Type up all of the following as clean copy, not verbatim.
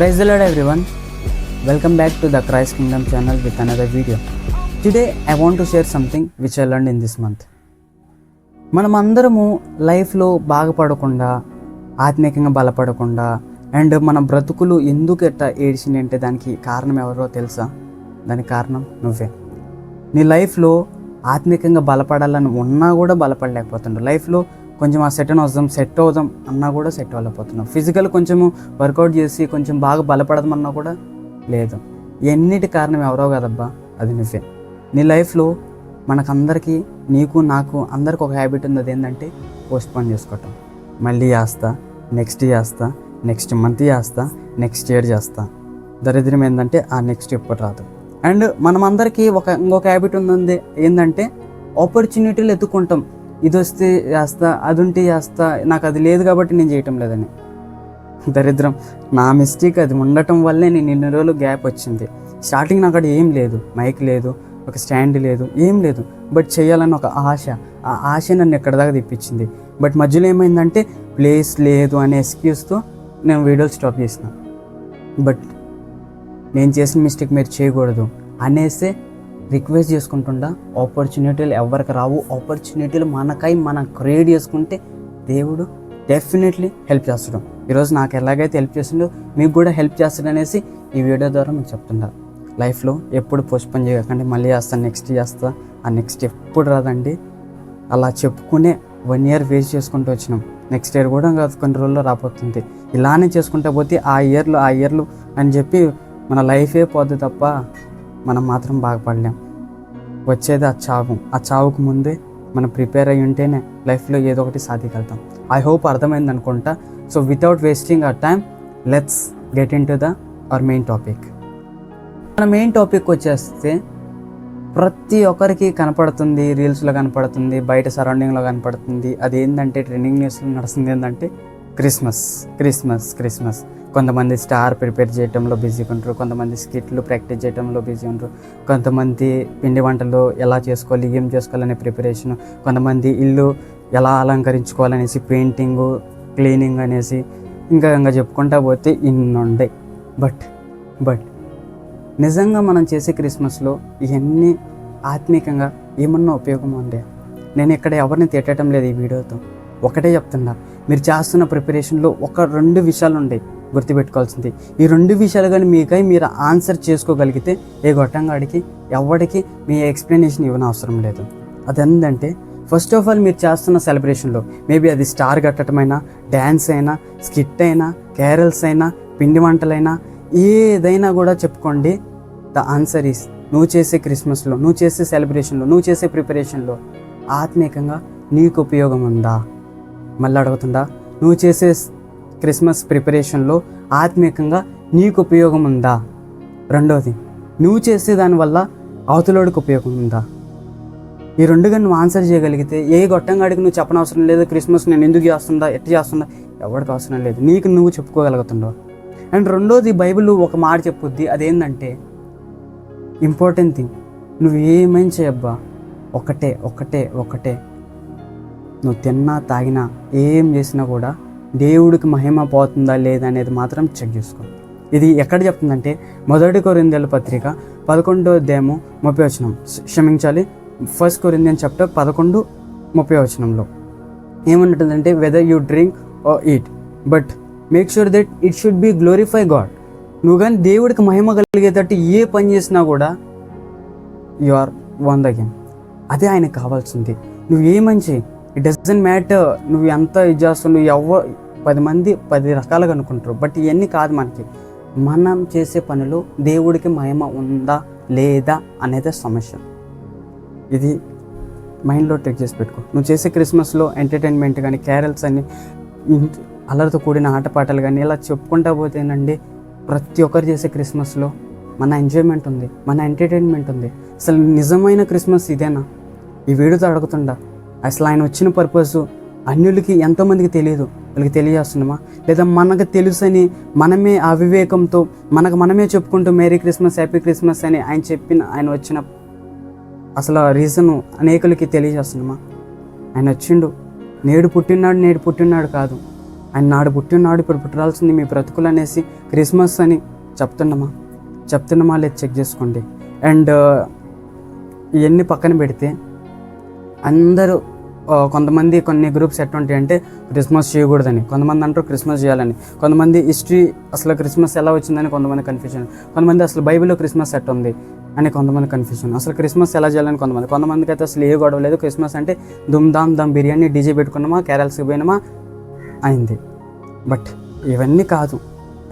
Praise the Lord everyone. Welcome back to the Christ Kingdom channel with another video. Today I want to share something which I learned in this month. మనమందరము లైఫ్లో బాగుపడకుండా ఆత్మీయంగా బలపడకుండా and మన బ్రతుకులు ఎందుకు ఎట్లా ఏడ్చిందంటే దానికి కారణం ఎవరో తెలుసా? దానికి కారణం నువ్వే. నీ లైఫ్లో ఆత్మీయంగా బలపడాలని ఉన్నా కూడా బలపడలేకపోతున్నావు. లైఫ్లో కొంచెం సెట్ అవుదాం అన్నా కూడా సెట్ అవ్వలేకపోతున్నావు. ఫిజికల్ కొంచెము వర్కౌట్ చేసి కొంచెం బాగా బలపడదామన్నా కూడా లేదు. ఎన్నిటి కారణం ఎవరో కదబ్బా, అది నువ్వే. నీ లైఫ్లో మనకందరికీ, నీకు నాకు అందరికి ఒక హ్యాబిట్ ఉంది. అది ఏంటంటే పోస్ట్పోన్ చేసుకోవటం. మళ్ళీ చేస్తా, నెక్స్ట్ మంత్ చేస్తా, నెక్స్ట్ ఇయర్ చేస్తా. దరిద్రం ఏంటంటే ఆ నెక్స్ట్ ఎప్పుడు రాదు. అండ్ మనమందరికీ ఇంకొక హ్యాబిట్ ఉంది. ఏంటంటే ఆపర్చునిటీలు ఎత్తుకుంటాం. ఇది వస్తే చేస్తా, అది ఉంటే చేస్తా, నాకు అది లేదు కాబట్టి నేను చేయటం లేదని. దరిద్రం, నా మిస్టేక్ అది ఉండటం వల్లే నేను ఇన్ని రోజులు గ్యాప్ వచ్చింది. స్టార్టింగ్ నాకు అక్కడ ఏం లేదు, మైక్ లేదు, ఒక స్టాండ్ లేదు, ఏం లేదు. బట్ చేయాలని ఒక ఆశ, ఆ ఆశ నన్ను ఎక్కడి దాకా తెప్పించింది. బట్ మధ్యలో ఏమైందంటే ప్లేస్ లేదు అనే ఎక్స్క్యూజ్తో నేను వీడియోలు స్టాప్ చేసిన. బట్ నేను చేసిన మిస్టేక్ మీరు చేయకూడదు అనేసే రిక్వెస్ట్ చేసుకుంటుండా. ఆపర్చునిటీలు ఎవరికి రావు. ఆపర్చునిటీలు మనం క్రియేట్ చేసుకుంటే దేవుడు డెఫినెట్లీ హెల్ప్ చేస్తాడు. ఈరోజు నాకు ఎలాగైతే హెల్ప్ చేస్తుండో మీకు కూడా హెల్ప్ చేస్తాడు అనేసి ఈ వీడియో ద్వారా మీకు చెప్తుండా. లైఫ్లో ఎప్పుడు పోస్ట్పోన్ చేయకండి. మళ్ళీ చేస్తాను, నెక్స్ట్ చేస్తా, ఆ నెక్స్ట్ ఎప్పుడు రాదండి. అలా చెప్పుకునే 1 year వేస్ట్ చేసుకుంటూ వచ్చినాం. నెక్స్ట్ ఇయర్ కూడా కాదు, కొన్ని రోజుల్లో రాబోతుంది. ఇలానే చేసుకుంటూ పోతే ఆ ఇయర్లు అని చెప్పి మన లైఫే పోద్ది తప్ప మనం మాత్రం బాగుపడలేం. వచ్చేది ఆ చావు. ఆ చావుకు ముందే మనం ప్రిపేర్ అయ్యి ఉంటేనే లైఫ్లో ఏదో ఒకటి సాధిగలుగుతాం. ఐ హోప్ అర్థమైంది అనుకుంటా. So without wasting hour time, let's get in to our main topic. మన మెయిన్ టాపిక్ వచ్చేస్తే ప్రతి ఒక్కరికి కనపడుతుంది, రీల్స్లో కనపడుతుంది, బయట సరౌండింగ్లో కనపడుతుంది. అది ఏంటంటే ట్రెండింగ్ న్యూస్లో నడుస్తుంది ఏంటంటే క్రిస్మస్. కొంతమంది స్టార్ ప్రిపేర్ చేయడంలో బిజీగా ఉంటారు, కొంతమంది స్కిట్లు ప్రాక్టీస్ చేయడంలో బిజీ ఉంటారు, కొంతమంది పిండి వంటలు ఎలా చేసుకోవాలి, ఏం చేసుకోవాలనే ప్రిపరేషన్, కొంతమంది ఇల్లు ఎలా అలంకరించుకోవాలనేసి పెయింటింగు, క్లీనింగ్ అనేసి ఇంకా చెప్పుకుంటా పోతే ఇన్ని ఉంటాయి. బట్ నిజంగా మనం చేసే క్రిస్మస్లో ఇవన్నీ ఆత్మీయంగా ఏమన్నా ఉపయోగం ఉండే? నేను ఇక్కడ ఎవరిని తిట్టడం లేదు ఈ వీడియోతో. ఒకటే చెప్తున్నా, మీరు చేస్తున్న ప్రిపరేషన్లో 1-2 విషయాలు ఉంటాయి గుర్తుపెట్టుకోవాల్సింది. ఈ 2 విషయాలు కానీ మీరు ఆన్సర్ చేసుకోగలిగితే ఏ గొట్టంగాడికి ఎవరికి మీ ఎక్స్ప్లెనేషన్ ఇవ్వని అవసరం లేదు. అదేంటంటే ఫస్ట్ ఆఫ్ ఆల్ మీరు చేస్తున్న సెలబ్రేషన్లో మేబీ అది స్టార్ కట్టడమైనా, డ్యాన్స్ అయినా, స్కిట్ అయినా, క్యారల్స్ అయినా, పిండి వంటలైనా, ఏదైనా కూడా చెప్పుకోండి. ద ఆన్సర్ ఈస్ నువ్వు చేసే క్రిస్మస్లో, నువ్వు చేసే సెలబ్రేషన్లో, నువ్వు చేసే ప్రిపరేషన్లో ఆత్మీయంగా నీకు ఉపయోగం ఉందా? మళ్ళీ అడుగుతుందా, నువ్వు చేసే క్రిస్మస్ ప్రిపరేషన్లో ఆత్మీయంగా నీకు ఉపయోగం ఉందా? రెండోది, నువ్వు చేసే దానివల్ల అవతలోడికి ఉపయోగం ఉందా? ఈ 2గా నువ్వు ఆన్సర్ చేయగలిగితే ఏ గొట్టంగాడికి నువ్వు చెప్పనవసరం లేదు. క్రిస్మస్ నేను ఎందుకు చేస్తుందా, ఎట్లా చేస్తుందా, ఎవరికి అవసరం లేదు. నీకు నువ్వు చెప్పుకోగలుగుతుండవు. అండ్ రెండోది, బైబిల్ ఒక మాట చెప్పుద్ది. అదేంటంటే ఇంపార్టెంట్ థింగ్, నువ్వు ఏమైనా చేయబ్బా, ఒకటే నువ్వు తిన్నా తాగినా ఏం చేసినా కూడా దేవుడికి మహిమ పోతుందా లేదా అనేది మాత్రం చెక్ చేసుకో. ఇది ఎక్కడ చెప్తుందంటే 1 కొరింథీయుల పత్రిక 11వ అధ్యాయము 30వ వచనం. క్షమించాలి, 1 కొరింథియన్స్ చాప్టర్ 11:30 ఏమంటుందంటే, whether you drink are eat but make sure that it should be glorify God. నువ్వు కానీ దేవుడికి మహిమ కలిగేటట్టు ఏ పని చేసినా కూడా యు ఆర్ వన్ అగైన్. అదే ఆయనకు కావాల్సింది. నువ్వు ఏమని చేయి, ఇట్ డజంట్ మ్యాటర్ నువ్వు ఎంత ఇది చేస్తావు. నువ్వు 10 మంది 10 రకాలుగా అనుకుంటారు. బట్ ఇవన్నీ కాదు మనకి. మనం చేసే పనిలో దేవుడికి మహిమ ఉందా లేదా అనేది సమస్య. ఇది మైండ్లో టెక్ చేసి పెట్టుకో. నువ్వు చేసే క్రిస్మస్లో ఎంటర్టైన్మెంట్ కానీ, క్యారల్స్ అని, అల్లరితో కూడిన ఆటపాటలు కానీ ఇలా చెప్పుకుంటా పోతేనండి, ప్రతి ఒక్కరు చేసే క్రిస్మస్లో మన ఎంజాయ్మెంట్ ఉంది, మన ఎంటర్టైన్మెంట్ ఉంది. అసలు నిజమైన క్రిస్మస్ ఇదేనా? ఈ వీడియోతో అడుగుతుండా. అసలు ఆయన వచ్చిన పర్పస్ అన్యులకి ఎంతోమందికి తెలియదు, వాళ్ళకి తెలియజేస్తున్నామా? లేదా మనకు తెలుసని మనమే అవివేకంతో మనమే చెప్పుకుంటూ మేరీ క్రిస్మస్, హ్యాపీ క్రిస్మస్ అని ఆయన వచ్చిన అసలు రీజను అనేకులకి తెలియజేస్తున్నామా? ఆయన వచ్చిండు, నేడు పుట్టినాడు కాదు, ఆయన నాడు పుట్టినాడు ఇప్పుడు పుట్టాల్సింది మీ బ్రతుకులు అనేసి క్రిస్మస్ అని చెప్తున్నామా లేదు చెక్ చేసుకోండి. అండ్ ఇవన్నీ పక్కన పెడితే అందరూ కొంతమంది కొన్ని గ్రూప్స్ ఎట్టుంటాయి అంటే క్రిస్మస్ చేయకూడదని, కొంతమంది అంటారు క్రిస్మస్ చేయాలని, కొంతమంది హిస్టరీ అసలు క్రిస్మస్ ఎలా వచ్చిందని కొంతమంది కన్ఫ్యూజన్, కొంతమంది అసలు బైబిల్లో క్రిస్మస్ ఎట్ ఉంది అని కొంతమంది కన్ఫ్యూజన్, అసలు క్రిస్మస్ ఎలా చేయాలని కొంతమందికి అయితే అసలు ఏ గొడవ లేదు. క్రిస్మస్ అంటే దమ్ బిర్యానీ డీజే పెట్టుకున్నామా, క్యారల్స్కి పోయినామా అయింది. బట్ ఇవన్నీ కాదు.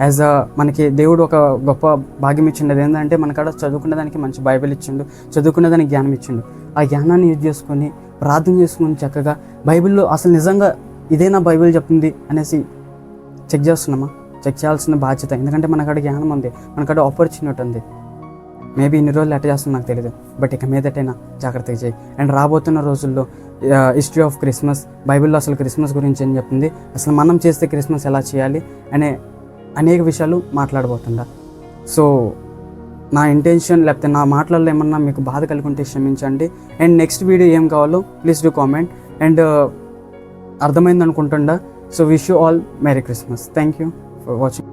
యాజ్ మనకి దేవుడు ఒక గొప్ప భాగ్యం ఇచ్చిండు. ఏంటంటే మనకాడ చదువుకునేదానికి మంచి బైబిల్ ఇచ్చిండు, చదువుకునేదానికి జ్ఞానం ఇచ్చిండు. ఆ జ్ఞానాన్ని యూజ్ చేసుకొని ప్రార్థన చేసుకొని చక్కగా బైబిల్లో అసలు నిజంగా ఇదేనా బైబిల్ చెప్తుంది అనేసి చెక్ చేయాల్సిన బాధ్యత. ఎందుకంటే మనకాడ జ్ఞానం ఉంది, మనకాడ ఆపర్చునిటీ ఉంది. మేబీ ఇన్ని రోజులు ఎట్ట చేస్తుందో నాకు తెలియదు, బట్ ఇక మీదటైనా జాగ్రత్తగా చేయి. అండ్ రాబోతున్న రోజుల్లో హిస్టరీ ఆఫ్ క్రిస్మస్, బైబిల్లో అసలు క్రిస్మస్ గురించి ఏం చెప్తుంది, అసలు మనం చేస్తే క్రిస్మస్ ఎలా చేయాలి అనే అనేక విషయాలు మాట్లాడబోతుందా. సో నా ఇంటెన్షన్ లేకపోతే నా మాటలలో ఏమన్నా మీకు బాధ కలుగుంటే క్షమించండి. అండ్ నెక్స్ట్ వీడియో ఏం కావాలో ప్లీజ్ డూ కామెంట్. అండ్ అర్థమైంది అనుకుంటుండా. So wish you all merry Christmas. Thank you for watching.